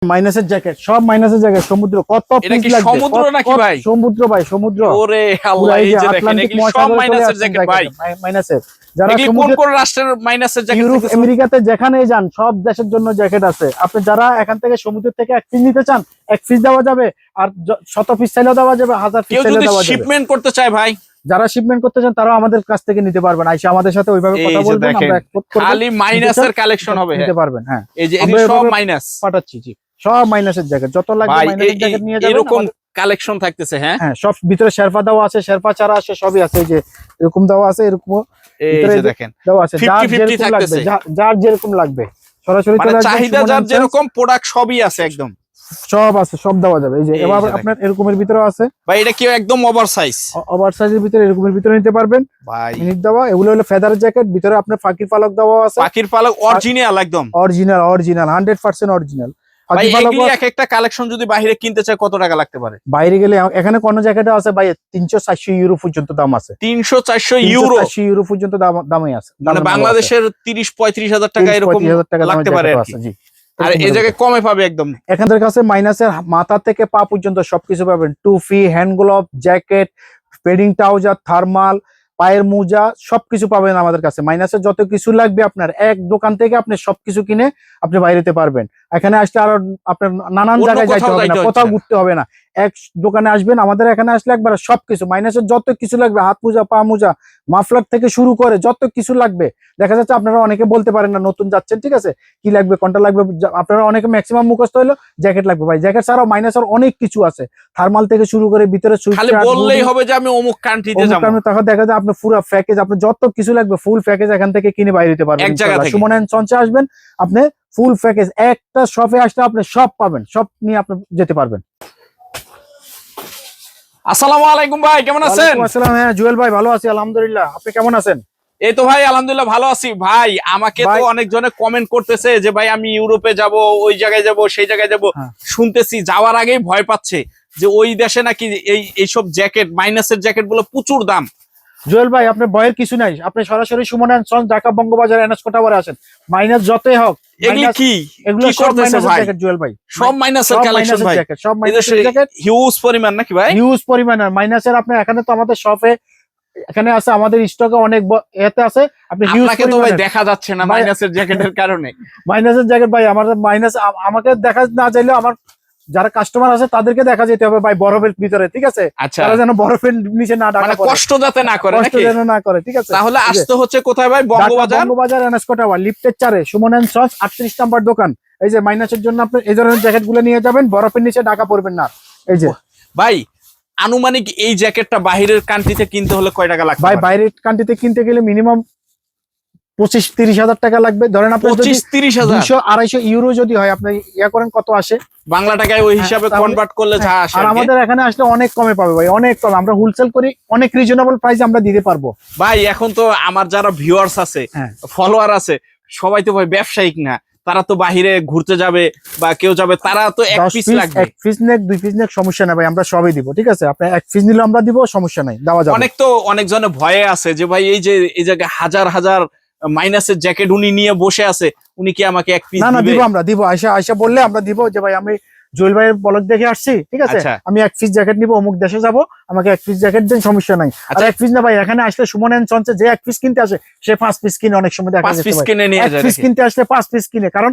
মাইনাসের জ্যাকেট, সব মাইনাসের জ্যাকেট। সমুদ্র কত এটা কি সমুদ্র নাকি ভাই? সমুদ্র ভাই, সমুদ্র। ওরে আল্লাহ, এই যে দেখেন এগুলো সব মাইনাসের জ্যাকেট ভাই। মাইনাসের যারা কোন কোন রাষ্ট্রের মাইনাসের জ্যাকেট? ইউরোপ আমেরিকাতে যেখানেই যান সব দেশের জন্য জ্যাকেট আছে। আপনি যারা এখান থেকে সমুদ্র থেকে এক পিস নিতে চান, এক পিস দেওয়া যাবে, আর শত পিস চাইলেও দেওয়া যাবে, 1000 পিস চাইলেও দেওয়া যাবে। শিপমেন্ট করতে চায় ভাই, যারা শিপমেন্ট করতে চান তারাও আমাদের কাছ থেকে নিতে পারবেন। আইসা আমাদের সাথে ওইভাবে কথা বলবেন, আমরা এক্সপোর্ট করব। খালি মাইনাসের কালেকশন হবে, নিতে পারবেন। হ্যাঁ, এই যে এগুলো সব মাইনাস পাঠাচ্ছি। জি, সব মাইনাসের জ্যাকেট, যত লাগবে মাইনাসের জ্যাকেট নিয়ে যাবেন। এরকম কালেকশন থাকতেছে। হ্যাঁ হ্যাঁ, সব ভিতরে শেরপা দেওয়া আছে, শেরপা চারা আছে, সবই আছে। এই যে এরকম দেওয়া আছে, এরকম এই যে দেখেন দেওয়া আছে। 50-50 থাকতেছে, যার যেরকম লাগবে সরাসরি চলে আসবে। চাহিদা যার যেরকম প্রোডাক্ট সবই আছে, একদম সব আছে, সব দেওয়া যাবে। এই যে এবার আপনার এরকমের ভিতরে আছে ভাই, এটা কি একদম ওভার সাইজ? ওভার সাইজের ভিতরে এরকমের ভিতরে নিতে পারবেন ভাই। মিনিট দেওয়া, এগুলো হলো ফেদার জ্যাকেট, ভিতরে আপনার পাখির পালক দেওয়া আছে। পাখির পালক অরিজিনাল, একদম অরিজিনাল, 100% অরিজিনাল। ভাই এগুলি এক একটা কালেকশন যদি বাইরে কিনতে চায় কত টাকা লাগতে পারে? বাইরে গেলে এখানে কোন জ্যাকেটে আছে ভাই 300-400 ইউরো পর্যন্ত দাম আছে। 300-400 ইউরো, 400 ইউরো পর্যন্ত দামই আছে। মানে বাংলাদেশের 30-35 হাজার টাকা এরকম লাগতে পারে আর কি। জি, আর এই জায়গায় কমে পাবে একদম। এখানদের কাছে মাইনাসের মাথা থেকে পা পর্যন্ত সবকিছু পাবেন। টুপি, hand glove, jacket, padding trouser, thermal, পায়ের মোজা, সবকিছু পাবেন আমাদের কাছে। মাইনাসের যত কিছু লাগবে আপনার এক দোকান থেকে আপনি সবকিছু কিনে আপনি বাইরেতে পারবেন। এখানে আসলে আরো আপনার নানান জায়গায় যাইতে হবে না, কোথাও ঘুরতে হবে না। এক দোকানে আসবেন, আমাদের এখানে আসলে একবার সবকিছু মাইনাসের যত কিছু লাগবে, হাত মোজা, পা মোজা, মাফলার থেকে শুরু করে যত কিছু লাগবে। দেখা যাচ্ছে আপনারা অনেকে বলতে পারেন না, নতুন যাচ্ছেন, ঠিক আছে, কি লাগবে, কোনটা লাগবে, আপনারা অনেকে ম্যাক্সিমাম মুখস্থ হলো জ্যাকেট লাগবে। ভাই জ্যাকেট ছাড়াও মাইনাসের অনেক কিছু আছে, থার্মাল থেকে শুরু করে ভিতরে খালি বললেই হবে যে আমি অমুক কান্ট্রিতে যাব। তখন দেখা যায় আপনার পুরো প্যাকেজ, আপনার যত কিছু লাগবে ফুল প্যাকেজ এখান থেকে কিনে বাইরে দিতে পারবেন। সুমন এন্ড সন্সে আসবেন, আপনি ফুল প্যাকেজ একটা শপে আসলে আপনি সব পাবেন, সব নিয়ে আপনি যেতে পারবেন। আসসালামু আলাইকুম ভাই, কেমন আছেন? ওয়ালাইকুম আসসালাম। হ্যাঁ জুয়েল ভাই, ভালো আছি আলহামদুলিল্লাহ, আপনি কেমন আছেন? এই তো ভাই আলহামদুলিল্লাহ ভালো আছি। ভাই আমাকে তো অনেকজনে কমেন্ট করতেছে যে ভাই আমি ইউরোপে যাব, ওই জায়গায় যাব, সেই জায়গায় যাব। শুনতেছি যাওয়ার আগেই ভয় পাচ্ছে যে ওই দেশে নাকি এইসব জ্যাকেট, মাইনাসের জ্যাকেট গুলো প্রচুর দাম। জুয়েল ভাই, আপনার ভয়ের কিছু নাই, আপনি সরাসরি সুমন এন্ড সন্স ঢাকা বঙ্গবাজার এনএসকো টাওয়ারে আসেন। মাইনাস যতই হোক, এগুলি কি এগুলো সব মাইনাসের জ্যাকেট জুয়েল ভাই, সব মাইনাসের কালেকশন ভাই, সব মাইনাসের জ্যাকেট। হিউজ পরিমাণ নাকি ভাই? হিউজ পরিমাণ মাইনাসের। আপনি এখানে তো আমাদের শপে এখানে আছে, আমাদের স্টকে অনেক এতে আছে। আপনি আপনাকে তো ভাই দেখা যাচ্ছে না মাইনাসের জ্যাকেটের কারণে। মাইনাসের জ্যাকেট ভাই, আমার মাইনাস আমাকে দেখা না চাইলেও আমার যারা কাস্টমার আছে তাদেরকে দেখা যেতে হবে ভাই বরফের ভিতরে, ঠিক আছে? তারা যেন বরফের নিচে না ডাকা, মানে কষ্ট যাতে না করে, কষ্ট যেন না করে, ঠিক আছে? তাহলে আসতে হচ্ছে কোথায় ভাই? বঙ্গবাজার এনএসকো টাওয়ার, লিফটের 4-এ সুমন এন্ড সন্স 38 নাম্বার দোকান। এই যে মাইনাসের জন্য আপনি এই ধরনের জ্যাকেট গুলো নিয়ে যাবেন, বরফের নিচে ঢাকা পড়বেন না। এই যে ভাই আনুমানিক এই জ্যাকেটটা বাইরের কান্ট্রিতে কিনতে হলে কয় টাকা লাগবে? ভাই বাইরের কান্ট্রিতে কিনতে গেলে মিনিমাম 25-30 হাজার টাকা লাগবে। ধরেন আপনি 25-30 হাজার, 200-250 ইউরো যদি হয়, আপনি ইয়া করেন কত আসে বাংলা টাকায় ওই হিসাবে কনভার্ট করলে যা আসে। আর আমাদের এখানে আসলে অনেক কমে পাবে ভাই, অনেক কম। আমরা হোলসেল করি, অনেক রিজনেবল প্রাইসে আমরা দিতে পারবো ভাই। এখন তো আমার যারা ভিউয়ার্স আছে, ফলোয়ার আছে, সবাই তো ভাই ব্যবসায়িক না, তারা তো বাহিরে ঘুরতে যাবে বা কেউ যাবে, তারা তো এক পিস লাগবে। এক পিস নেক, দুই পিস নেক, সমস্যা নাই ভাই, আমরা সবই দিব, ঠিক আছে? আপনি এক পিস নিলে আমরা দিব, সমস্যা নাই, দেওয়া যাবে। অনেক জনে ভয়ে আছে যে ভাই এই যে এই জায়গায় হাজার হাজার মাইনাসের জ্যাকেট উনি নিয়ে বসে আছে, উনি কি আমাকে এক পিস? না দিব, আমরা দিব। আয়সা বললে আমরা দিব যে ভাই আমি জুয়েল ভাইয়ের ব্লগ দেখে আসছি, ঠিক আছে, আমি এক পিস জ্যাকেট নিবো, অমুক দেশে যাবো, আমাকে এক পিস জ্যাকেট দেন, সমস্যা নাই। আর এক পিস না ভাই, এখানে আসলে সুমন এন্ড সন্সে যে এক পিস কিনতে আসে সে 5 পিস কিনে, অনেক সময় দেখা যাচ্ছে 1 পিস কিনতে আসলে 5 পিস কিনে। কারণ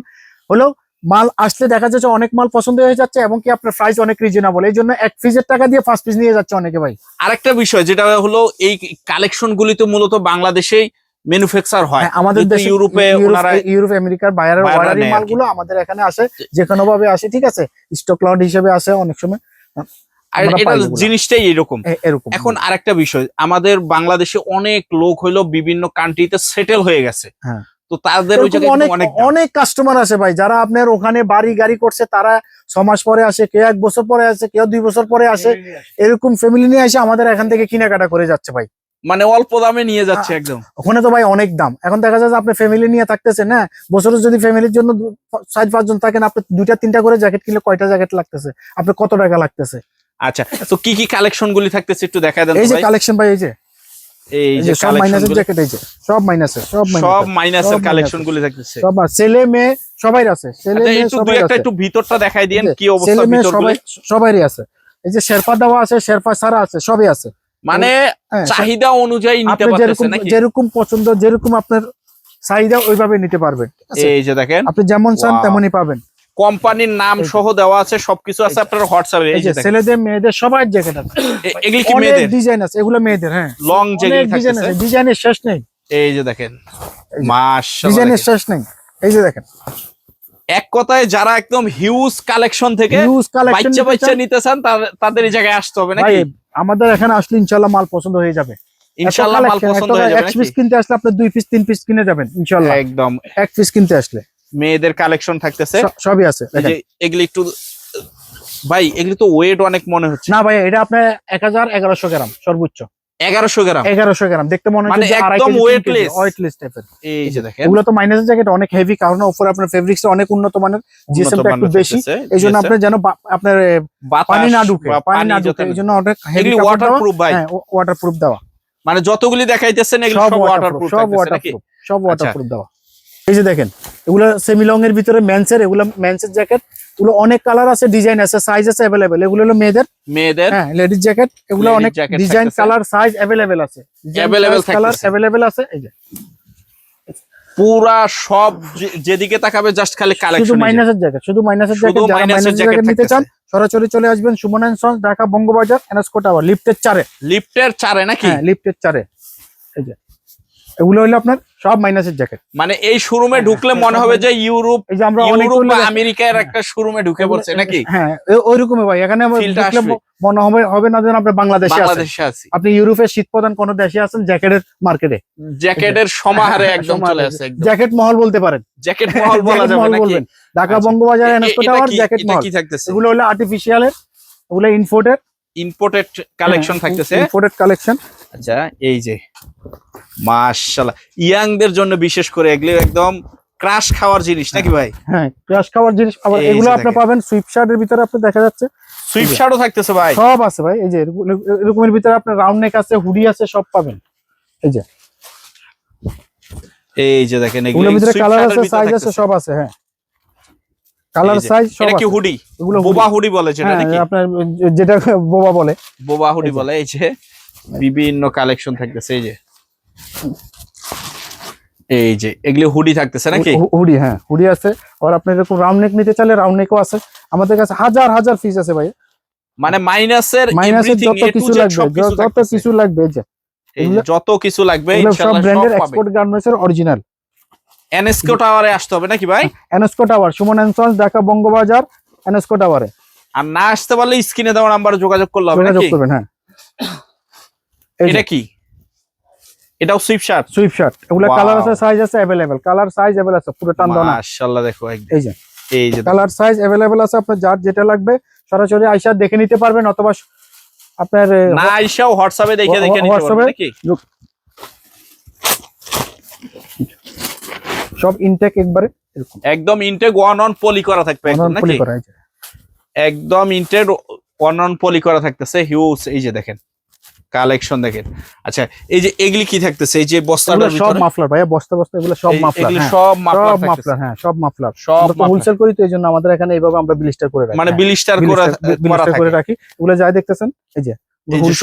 হলো মাল আসলে দেখা যাচ্ছে অনেক মাল পছন্দ হয়ে যাচ্ছে এবং কি আপনার প্রাইস অনেক রিজনেবল, এই জন্য এক পিসের টাকা দিয়ে 5 পিস নিয়ে যাচ্ছে অনেকে ভাই। আরেকটা বিষয় যেটা হলো এই কালেকশন গুলি তো মূলত বাংলাদেশেই ম্যানুফ্যাকচার হয়, আমাদের দেশে ইউরোপে, ইউরোপ আমেরিকার বাইরের অর্ডারি মালগুলো আমাদের এখানে আসে, যে কোনো ভাবে আসে, ঠিক আছে, স্টক লট হিসেবে আসে অনেক সময়। আর এটা জিনিসটাই এরকম। এখন আরেকটা বিষয়, আমাদের বাংলাদেশে অনেক লোক হইলো বিভিন্ন কান্ট্রিতে সেটেল হয়ে গেছে, তো তাদের ওই জায়গায় অনেক কাস্টমার আছে ভাই, যারা আপনার ওখানে বাড়ি গাড়ি করছে, তারা 6 মাস পরে আসে, কেউ 1 বছর পরে আসে, কেউ 2 বছর পরে আসে, এরকম ফ্যামিলি নিয়ে আসে আমাদের এখান থেকে কেনাকাটা করে যাচ্ছে ভাই। মানে অল্প দামে নিয়ে যাচ্ছে একদম। ওখানে তো ভাই অনেক দাম। এখন দেখা যায় যে আপনি ফ্যামিলি নিয়ে থাকতেছেন, হ্যাঁ, বছরে যদি ফ্যামিলির জন্য 4-5 জন থাকেন, আপনি 2-3টা করে জ্যাকেট কিনলে কয়টা জ্যাকেট লাগতেছে, আপনি কত টাকা লাগতেছে? আচ্ছা, তো কি কালেকশন গুলি থাকতেছে একটু দেখায় দেন। এই যে কালেকশন ভাই, এই যে সব মাইনাসের জ্যাকেট, এই যে সব মাইনাসের কালেকশন গুলি থাকতেছে। সব ছেলে মেয়ে সবাই আছে, ছেলে আচ্ছা, মেয়ে একটু দুই সবাই একটা আছে। একটু ভিতরটা দেখাই দিয়েন কি অবস্থা ছেলে মেয়ে ভিতরগুলো। সবারই আছে। এই যে শেরপা দেওয়া আছে, শেরপা ছাড়া আছে, সবই আছে। মানে হ্যাঁ, চাহিদা অনুযায়ী নিতে আপনি পারতেছে যেরকম নাকি? যেরকম পছন্দ, যেরকম আপনার চাহিদা ওইভাবে নিতে পারবেন, ঠিক আছে? এই যে দেখেন আপনি যেমন চান Wow. তেমনই পাবেন। কোম্পানির নাম সহ দেওয়া আছে, সবকিছু আছে আপনার হোয়াটসঅ্যাপে। এই এই যে যে দেখেন ছেলেদের মেয়েদের সবার জ্যাকেট আছে, এগুলি কি অনেক মেয়েদের ডিজাইন আছে, এগুলো মেয়েদের। হ্যাঁ, লং অনেক যেগুলি ডিজাইন থাকতেছে? আছে, ডিজাইনের শেষ নেই, এই যে দেখেন মাশাআল্লাহ, ডিজাইনের দেখেন। শেষ নেই। এই যে দেখেন, এক কথায় যারা একদম হিউজ কালেকশন থেকে হিউজ কালেকশন বাচ্চা নিতে চান তাদের এই জায়গায় আসতে হবে ভাই। নাকি? আমাদের এখানে আসলে ইনশাআল্লাহ মাল পছন্দ হয়ে যাবে। ইনশাআল্লাহ মাল পছন্দ হয়ে যাবে এক নাকি? পিস কিনতে আসলে আপনি 2 পিস 3 পিস কিনে যাবেন ইনশাআল্লাহ। একদম এক পিস কিনতে আসলে মেয়েদের কালেকশন থাকতেছে, সবই আছে। এই যে এগুলি একটু ভাই, এগুলি তো ওয়েট অনেক মনে হচ্ছে। না ভাই, এটা আপনার 1100 গ্রাম সর্বোচ্চ। 1100 গ্রাম 1100 গ্রাম দেখতে মনে মানে হচ্ছে যে একদম weightless টাইপের। এই যে দেখেন এগুলো তো মাইনাসের জ্যাকেট অনেক হেভি, কারণ উপরে আপনার ফেব্রিক্স অনেক উন্নত মানের, জিএসএমটা একটু বেশি। এইজন্য আপনার যেন আপনার পানি না ঢুকে, এইজন্য অনেক হেভি কাপড় ওয়াটারপ্রুফ ভাই। হ্যাঁ, ওয়াটারপ্রুফ দেওয়া। মানে যতগুলি দেখাইতেছেন এগুলো সব ওয়াটারপ্রুফ, সব ওয়াটারপ্রুফ, সব ওয়াটারপ্রুফ দেওয়া। এই যে দেখেন, এগুলো সেমি লং এর ভিতরে মেন্সের, এগুলো মেন্সের জ্যাকেট। এগুলো অনেক কালার আছে, ডিজাইন আছে, সাইজ আছে अवेलेबल। এগুলো হলো মেয়েদের হ্যাঁ লেডিস জ্যাকেট। এগুলো অনেক ডিজাইন, কালার, সাইজ अवेलेबल আছে, কালার अवेलेबल আছে। এই যে পুরা সব যেদিকে তাকাবে জাস্ট খালি শুধু কালেকশন। মাইনাসের জ্যাকেট, শুধু মাইনাসের জ্যাকেট। যারা মাইনাসের জ্যাকেট নিতে চান সরাসরি চলে আসবেন সুমন এন্ড সন্স, ঢাকা বঙ্গবাজার, এনএসকো টাওয়ার, লিফটের 4-এ। লিফটের 4-এ নাকি? হ্যাঁ, লিফটের 4-এ। এই যে এগুলো হলো আপনার সব মাইনাসের জ্যাকেট। মানে এই শোরুমে ঢুকলে মনে হবে যে ইউরোপ, এই যে আমরা ইউরোপ বা আমেরিকার একটা শোরুমে ঢুকে পড়ছে নাকি? হ্যাঁ, ওইরকমই ভাই। এখানে মনে হবে না যেন আপনি বাংলাদেশে আছি, আপনি ইউরোপের শীত প্রধান কোন দেশে আছেন, জ্যাকেটের মার্কেটে, জ্যাকেটের সমাহারে একদম চলে আসে। একদম জ্যাকেট মহল বলতে পারেন, জ্যাকেট মহল বলা যাবে নাকি? ঢাকা আচ্ছা, বঙ্গবাজার, এনএসকো টাওয়ার, জ্যাকেট এটা মহল। কি থাকতেছে? এগুলো হলো আর্টিফিশিয়ালের, এগুলো ইম্পোর্টেড কালেকশন থাকতেছে। Imported collection. আচ্ছা, এই যে মাশাআল্লাহ, ইয়াংদের জন্য বিশেষ করে এগুলো একদম ক্রাশ খাওয়ার জিনিস নাকি ভাই? হ্যাঁ, ক্রাশ খাওয়ার জিনিস। আবার এগুলো আপনি পাবেন সুইপ শার্টের ভিতরে, আপনি দেখা যাচ্ছে সুইপ শার্টও থাকতেছে ভাই, সব আছে ভাই। এই যে এরকমের ভিতরে আপনার রাউন্ড নেক আছে, হুডি আছে, সব পাবেন। এই যে দেখেন এগুলোর ভিতরে কালার আছে, সাইজ আছে, সব আছে। হ্যাঁ, কালার, সাইজ সব আছে। এটা কি হুডি? এগুলো বোবা হুডি বলে যেটা নাকি? আপনার যেটা বোবা বলে, বোবা হুডি বলে। এই যে বিভিন্ন কালেকশন থাকতেছে। এই যে এগুলি হুডি থাকতেছে নাকি? হুডি, হ্যাঁ হুডি আছে। আর আপনি এরকম রাউন্ড নেক নিতে চাইলে রাউন্ড নেকও আছে আমাদের কাছে। হাজার হাজার পিস আছে ভাই। মানে মাইনাসের যত কিছু লাগবে, যত কিছু লাগবে, এই যে যত কিছু লাগবে সব ইনশাআল্লাহ ব্র্যান্ডের সব পাবে। এক্সপোর্ট গার্মেন্টস এর অরিজিনাল। এনএসকো টাওয়ারে আসতে হবে নাকি ভাই? এনএসকো tower, Suman and sons, Dhaka Bangabazar, এনএসকো টাওয়ারে। আর না আসতে পারলে স্ক্রিনে দেওয়া নাম্বারে যোগাযোগ করলে হবে নাকি? করবেন। হ্যাঁ, এটা কি? এটাও সুইপ শার্ট? Sweep shirt. এগুলা কালার আছে, সাইজ আছে अवेलेबल, কালার সাইজ अवेलेबल আছে, পুরো টান দাও না। মাশাআল্লাহ, দেখো একদম। এই যে কালার সাইজ अवेलेबल আছে, আপনার যার যেটা লাগবে সরাসরি আইসা দেখে নিতে পারবেন, অথবা আপনার না আইসাও হোয়াটসঅ্যাপে দেখে নিতে পারবেন নাকি? সব ইনটেক একবারে একদম ইনটেক ওয়ান অন পলি করা থাকবে একদম নাকি? একদম ইনটেক ওয়ান অন পলি করা থাকতেছে, হিউজ। এই যে দেখেন কালেকশন দেখেন। আচ্ছা, এই যে এগুলি কি থাকতেছে? এই যে বস্তাটার ভিতরে সব মাফলার ভাইয়া, বস্তা এগুলো সব মাফলার। এগুলি সব মাফলার, হ্যাঁ সব মাফলার। আমরা হোলসেল করি তো, এইজন্য আমাদের এখানে এইভাবে আমরা ব্লিস্টার করে রাখি, মানে ব্লিস্টার করে রাখি। এগুলো যাই দেখতেছেন, এই যে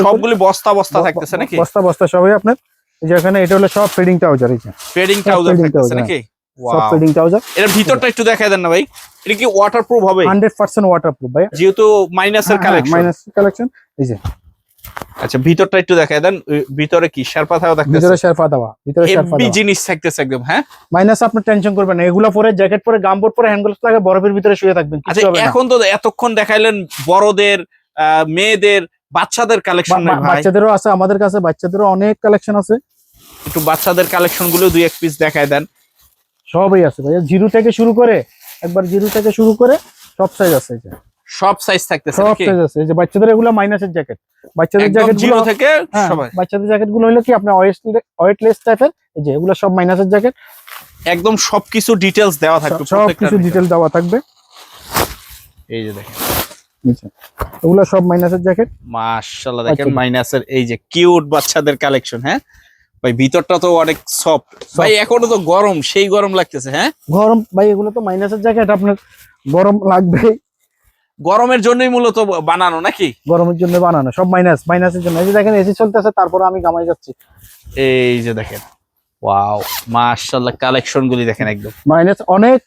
সবগুলি বস্তা থাকতেছে নাকি? বস্তা সবই আপনার। এই যে এখানে এটা হলো সব ফিডিং ট্রাউজার। এই যে ফিডিং ট্রাউজার থাকতেছে নাকি? সব ফিডিং ট্রাউজার। এর ভিতরটা একটু দেখায় দেন না ভাই। এটা কি ওয়াটারপ্রুফ হবে? 100% ওয়াটারপ্রুফ ভাই, যেহেতু মাইনাসের কালেকশন। এই যে আচ্ছা, ভিতরটা একটু দেখায় দেন। ভিতরে কি শেরপা থাকা থাকতেছে? ভিতরে শেরপা দেওয়া, ভিতরে শেরপা দেওয়া জিনিস থাকতেছে একদম। হ্যাঁ, মাইনাস আপনি টেনশন করবেন না। এগুলা পরে জ্যাকেট পরে গামবোর্ড পরে হ্যান্ডগ্লাভস লাগে, বরফের ভিতরে শুয়ে থাকবেন, কিছু আচ্ছা হবে না। এখন তো এতক্ষণ দেখাইলেন বড়দের, মেয়েদের, বাচ্চাদের কালেকশন নাই ভাই? বাচ্চাদেরও আছে আমাদের কাছে, বাচ্চাদেরও অনেক কালেকশন আছে। একটু বাচ্চাদের কালেকশন গুলো দুই এক পিস দেখায় দেন। সবই আছে ভাইয়া, জিরো থেকে শুরু করে সব সাইজ আছে। সব সাইজ থাকতেছে সব নাকি? সাইজ আছে। এই যে বাচ্চাদের এগুলা মাইনাসের জ্যাকেট, বাচ্চাদের জ্যাকেট জিরো থেকে সবাই। বাচ্চাদের জ্যাকেট গুলো হলো কি আপনার ওয়েটলেস টাইপের। এই যে এগুলো সব মাইনাসের জ্যাকেট, একদম সবকিছু ডিটেইলস দেওয়া থাকবে, সবকিছু ডিটেইল দেওয়া থাকবে। এই যে দেখেন, এগুলো সব মাইনাসের জ্যাকেট। মাশাআল্লাহ দেখেন মাইনাসের এই যে কিউট বাচ্চাদের কালেকশন। হ্যাঁ ভাই ভিতরটা তো অনেক সফট ভাই, এখনো তো গরম, সেই গরম লাগতেছে। হ্যাঁ গরম ভাই, এগুলো তো মাইনাসের জ্যাকেট, আপনার গরম লাগবে। গরমের জন্যই মূলত বানানো নাকি? গরমের জন্য বানানো, সব মাইনাসের জন্য। এই যে দেখেন এসি চলতেছে, তারপর আমি ঘামাই যাচ্ছি। এই যে দেখেন, ওয়াও মাশাআল্লাহ, কালেকশন গুলি দেখেন একদম মাইনাস অনেক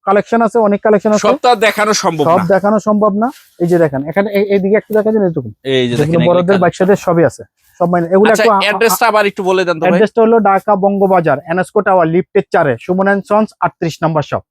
কালেকশন আছে, অনেক কালেকশন আছে, সব তো আর দেখানো সম্ভব সব না। দেখানো সম্ভব না। এই যে দেখেন এখানে এইদিকে একটু দেখা যায়, এইটুকু এই যে দেখেন যেগুলো বড়দের বাচ্চাদের সবই আছে, সব মাইনাস। এগুলো আচ্ছা, একটু অ্যাড্রেসটা আবার একটু বলে দেন তো ভাই। অ্যাড্রেসটা হলো ঢাকা বঙ্গবাজার এনএসকো টাওয়ার লিফটের 4-এ সুমন এন্ড সন্স 38 নম্বর শপ।